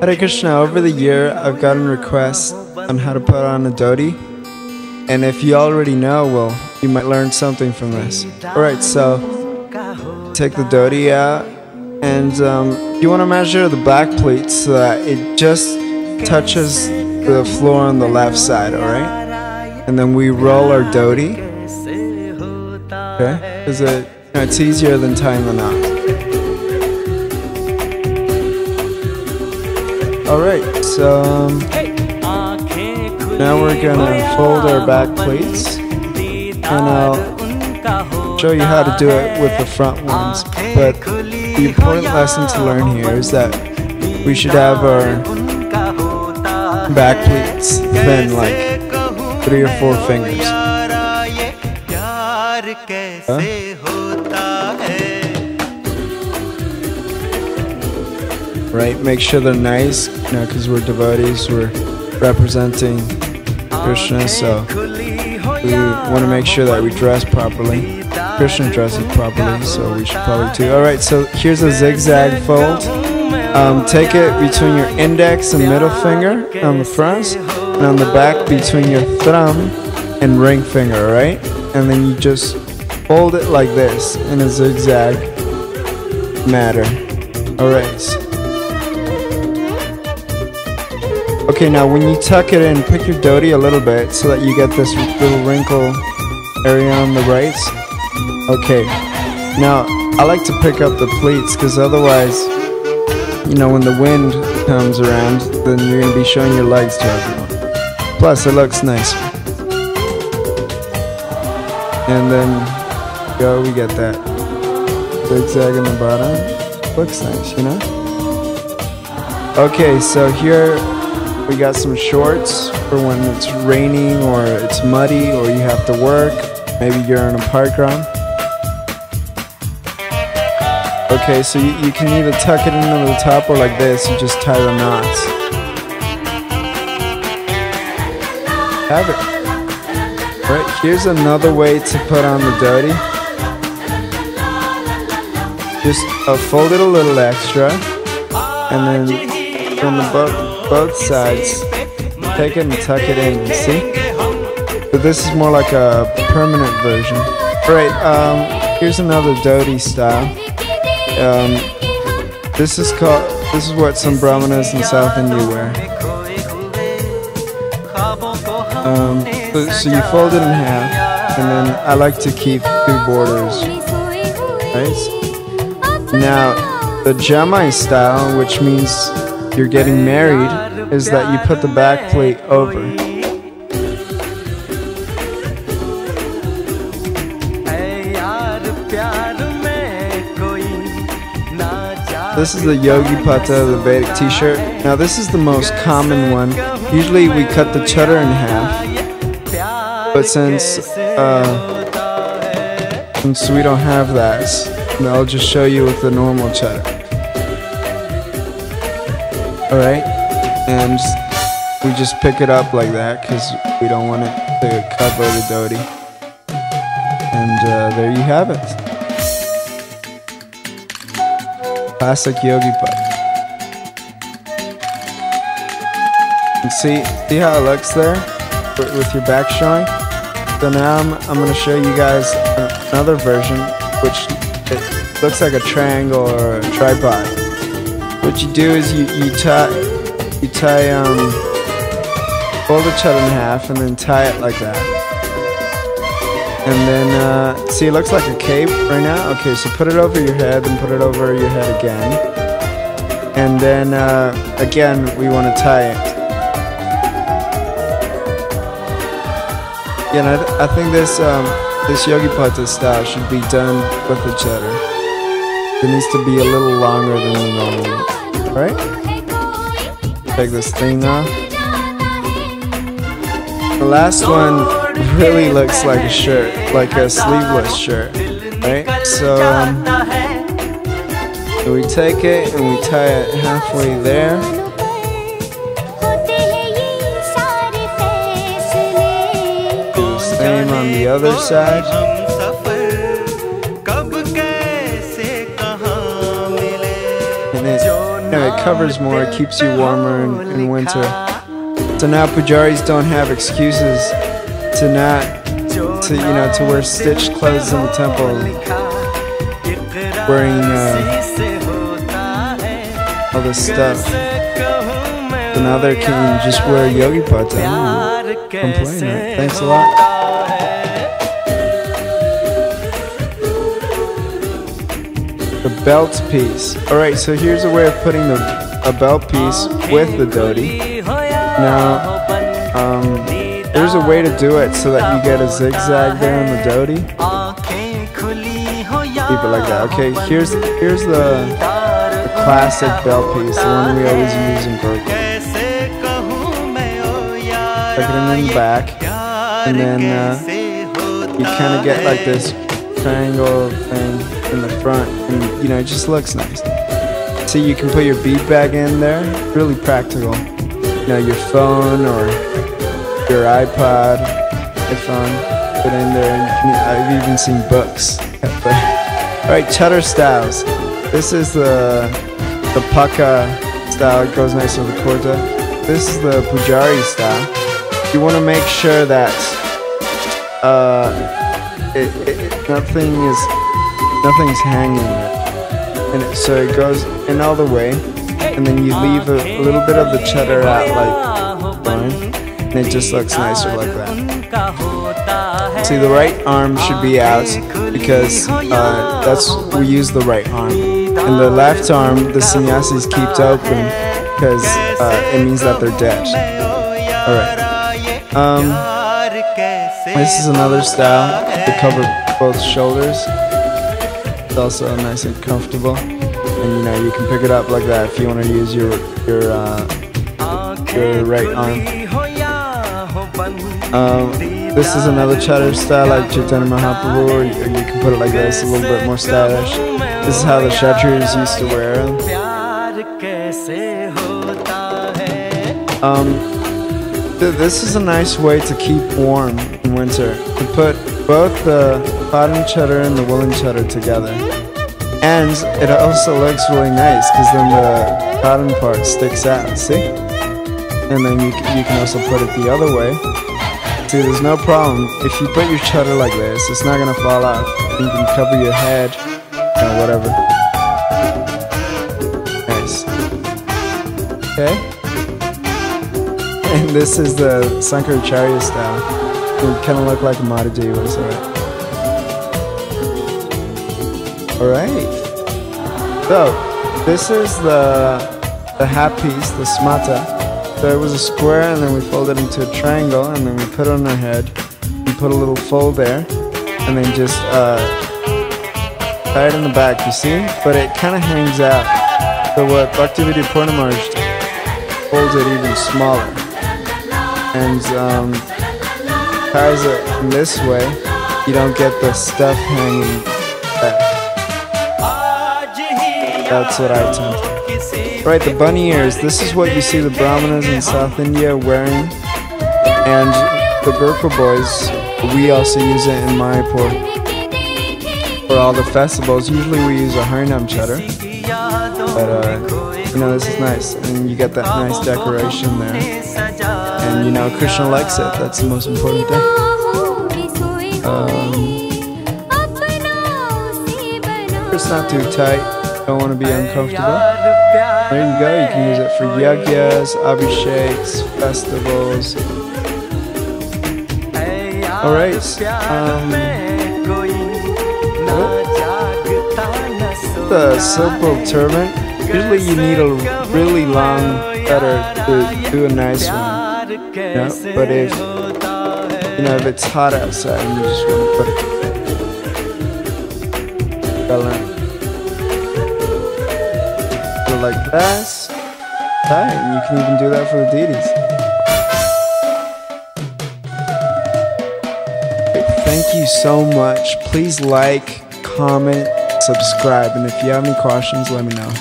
Hare Krishna, over the year I've gotten requests on how to put on a dhoti. And if you already know, well, you might learn something from this. Alright, so take the dhoti out, and you want to measure the back pleat so that it just touches the floor on the left side, alright? And then we roll our dhoti, okay? Because it's easier than tying the knot. Alright, so now we're gonna fold our back pleats, and I'll show you how to do it with the front ones. But the important lesson to learn here is that we should have our back pleats thin, like 3 or 4 fingers. Right, make sure they're nice, you know, because we're devotees, we're representing Krishna, so we want to make sure that we dress properly. Krishna dresses properly, so we should probably too. Alright, so here's a zigzag fold. Take it between your index and middle finger on the front, and on the back between your thumb and ring finger, alright? And then you just fold it like this in a zigzag manner. Alright. Okay, now when you tuck it in, pick your dhoti a little bit so that you get this little wrinkle area on the right. Okay, now I like to pick up the pleats because otherwise, you know, when the wind comes around, then you're going to be showing your legs to everyone. Plus, it looks nice. And then, we get that zigzag in the bottom. Looks nice, you know? Okay, so here we got some shorts for when it's raining or it's muddy or you have to work. Maybe you're in a park run. Okay, so you can either tuck it into the top or like this, you just tie the knots. Have it. Right, here's another way to put on the dhoti. Just fold it a little extra, and then from both sides, take it and tuck it in, you see? But this is more like a permanent version. Alright, here's another dhoti style. This is what some brahmanas in South India wear. So you fold it in half, and then I like to keep 2 borders. Right? Now, the jamai style, which means you're getting married, is that you put the back plate over. This is the Yogi-Pata, the Vedic t-shirt. Now this is the most common one. Usually we cut the chadar in half, but since we don't have that, I'll just show you with the normal chadar. Alright, and we just pick it up like that because we don't want it to cover the dhoti. And there you have it. Classic Yogi-Pata. And see how it looks there with your back showing? So now I'm going to show you guys another version, which it looks like a triangle or a tripod. What you do is you tie fold the chadar in half and then tie it like that. And then, see, it looks like a cape right now. Okay, so put it over your head and put it over your head again. And then, again, we want to tie it. Yeah, and I think this Yogi-Pata style should be done with the chadar. It needs to be a little longer than the normal one. Alright? Take this thing off. The last one really looks like a shirt, like a sleeveless shirt, right? So we take it and we tie it halfway there. Do the same on the other side. And it covers more, it keeps you warmer in winter. So now pujaris don't have excuses to wear stitched clothes in the temple, wearing all this stuff. So now they can just wear Yogi-Pata and complain, right? Thanks a lot. The belt piece. Alright, so here's a way of putting a belt piece with the dhoti. Now, there's a way to do it so that you get a zigzag there in the dhoti. Keep it like that. Okay, here's the classic belt piece, the one we always use in Gurkha. Tuck it in the back, and then you kind of get like this triangle thing in the front, and it just looks nice. See, you can put your bead bag in there, really practical. Your phone or your iPod, iPhone, put in there, and I've even seen books. Alright, Chadar styles. This is the Paka style, it goes nice with the kurta. This is the Pujari style. You want to make sure that nothing's hanging, and so it goes in all the way, and then you leave a little bit of the Chadar out like one, and it just looks nicer like that. See, the right arm should be out because we use the right arm, and the left arm the sannyasis keep open because it means that they're dead. Alright. This is another style to cover both shoulders. It's also nice and comfortable, and you can pick it up like that if you want to use your right arm. This is another Chadar style like Chaitanya Mahaprabhu, or you can put it like this, a little bit more stylish. This is how the Kshatriyas used to wear them. This is a nice way to keep warm in winter. To put both the cotton Chadar and the woolen Chadar together. And it also looks really nice because then the cotton part sticks out, see? And then you can also put it the other way. See, there's no problem. If you put your Chadar like this, it's not going to fall off. You can cover your head, whatever. Nice. Okay? And this is the Sankaracharya style. It kind of look like a Mataji, but it's alright. Alright. So, this is the hat piece, the smata. So it was a square, and then we fold it into a triangle, and then we put it on our head. We put a little fold there, and then just tie it in the back, you see? But it kind of hangs out. So what Bhaktivedanta Purnamarj folds it even smaller. And ties it in this way, you don't get the stuff hanging back. That's what I tend to. Right, the bunny ears. This is what you see the Brahmanas in South India wearing, and the Gurkha boys. We also use it in Mayapur for all the festivals. Usually we use a Harinam Chadar, but this is nice, and you get that nice decoration there. And Krishna likes it. That's the most important thing. It's not too tight. Don't want to be uncomfortable. There you go. You can use it for yagyas, abhisheks, festivals. Alright. The simple turban. Usually you need a really long feather to do a nice one. But if it's hot outside and you just want to put it like that, and you can even do that for the deities. Thank you so much. Please like, comment, subscribe, and if you have any questions, let me know.